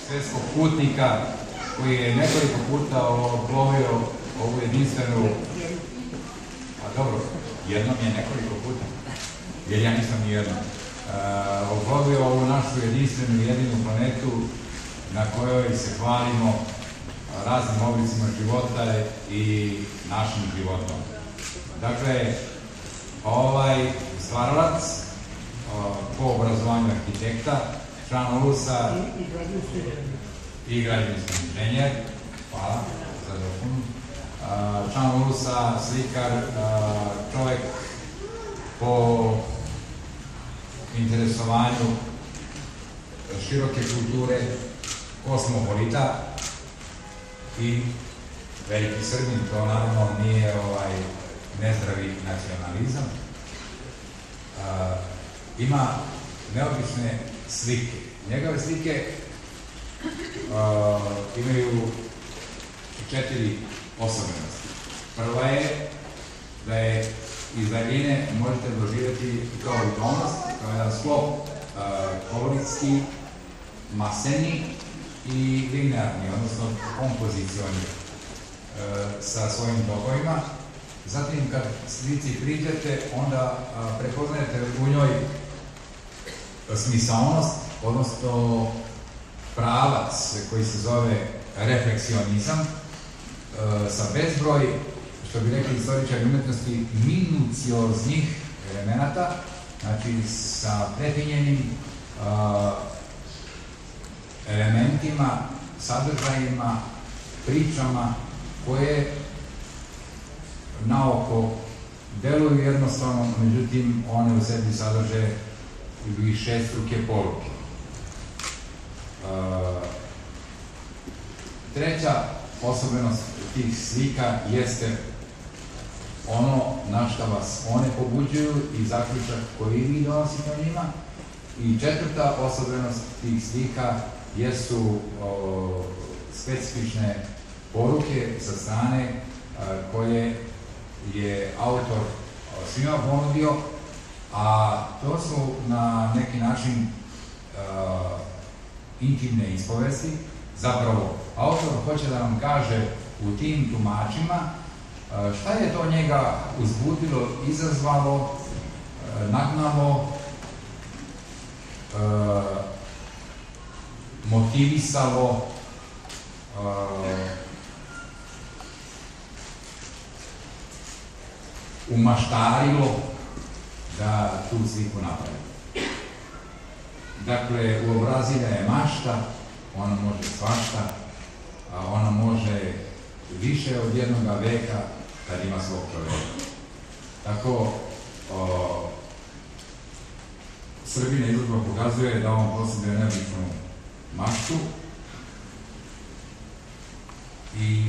svetskog putnika koji je nekoliko puta oplovio ovu jedinstvenu, a dobro, jednom je nekoliko puta, jer ja nisam ni jednom, oplovio ovu našu jedinstvenu jedinu planetu na kojoj se hvalimo raznim oblicima života i našim životom. Dakle, ovaj stvaralac po obrazovanju arhitekta, član Ulusa i građevinski inženjer, hvala za dopunu, član Ulusa, slikar, čovjek po interesovanju široke kulture, kosmopolita i veliki Srbin, to naravno nije nezdravi nacionalizam. Ima neobične slike. Njegove slike imaju 4 osobenosti. Prva je da je iz daljine možete doživjeti kao udobnost, kao jedan sklop koloritski, maseni i linearni, odnosno kompozicioni sa svojim tokovima. Zatim, kad slici priđete, onda prepoznajete u njoj smisaonost, odnosno pravac koji se zove refleksionizam, sa bezbroj, što bi rekli istoričari umetnosti, minucioznih elemenata, znači sa prefinjenim elementima, sadržajima, pričama koje naoko deluju jednostavno, međutim one u sebi sadrže višestruke poruke. Treća osobenost tih slika jeste ono na šta vas one pobuđuju i zaključak koji vi donosite o njima. I četvrta osobenost tih slika jesu specifične poruke sa strane koje je autor svima ponudio, a to su na neki način intimne ispovesti. Zapravo, autor hoće da nam kaže u tim tumačima šta je to njega uzbudilo, izazvalo, nagnalo, motivisalo, umaštarilo da tu sliku napravi. Dakle, uobrazilja je mašta, ona može svašta, a ona može više od jednoga veka kad ima svog čovjeka. Tako, Srbina izložba pokazuje da on posjeduje neobičnu maštu i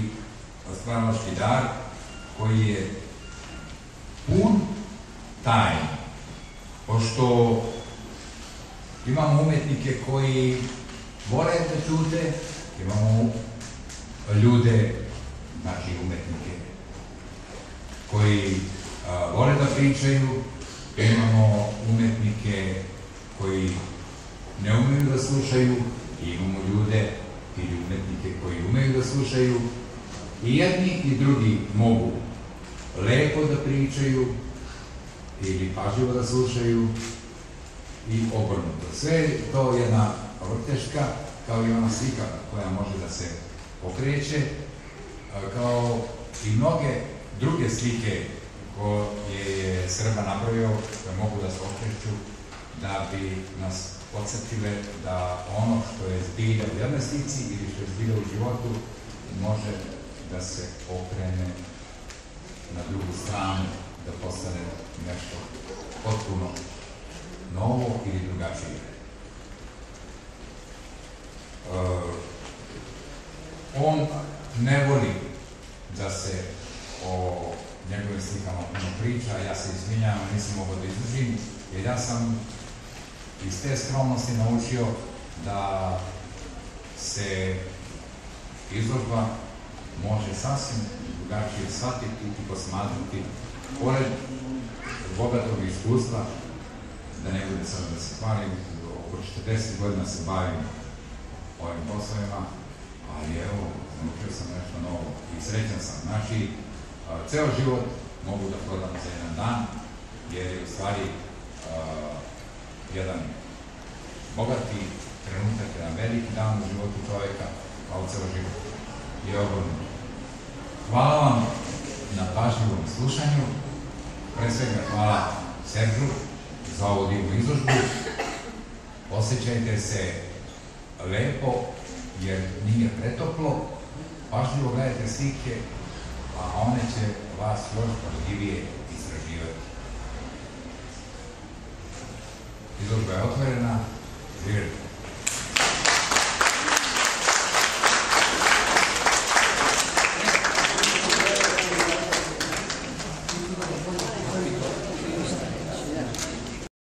stvaralački dar koji je pun tajni. Pošto imamo umetnike koji vole da ćute, imamo ljude, znači umetnike, koji vole da pričaju, imamo umetnike koji ne umeju da slušaju, i imamo ljude ili umetnike koji umeju da slušaju. I jedni i drugi mogu lepo da pričaju ili pažljivo da slušaju i obrnuto. Sve je to jedna vrteška, kao i ona slika koja može da se pokreće, kao i mnoge druge slike koje je Srba napravio, koje mogu da se okreću da bi nas podsjetile da ono što je zbilja u jednoj slici ili što je zbilja u životu može da se okrene na drugu stranu, da postane nešto potpuno novo ili drugačije. On ne voli da se o njegovim slikama puno priča, ja se izvinjavam, nisam mogao da izdržim, jer ja sam iz te skromnosti naučio da se izložba može sasvim drugačije shvatiti i posmatrati, pored bogatog iskustva, da ne bude sada da se hvalim, oko 40 godina se bavim ovim poslovima, ali evo, naučio sam nešto novo i srećan sam. Znači, ceo život mogu da prodam za jedan dan, jer je u stvari jedan bogati trenutak, jedan veliki dan u životu čoveka, kao ceo život. I obrnuto. Hvala vam na pažljivom slušanju. Pre svega hvala Seržu za ovu divnu izložbu. Osjećajte se lepo, jer nije pretoplo. Pažljivo gledajte slike, a one će vas još pažljivije istraživati. Izložba je otvorena. Živjeli.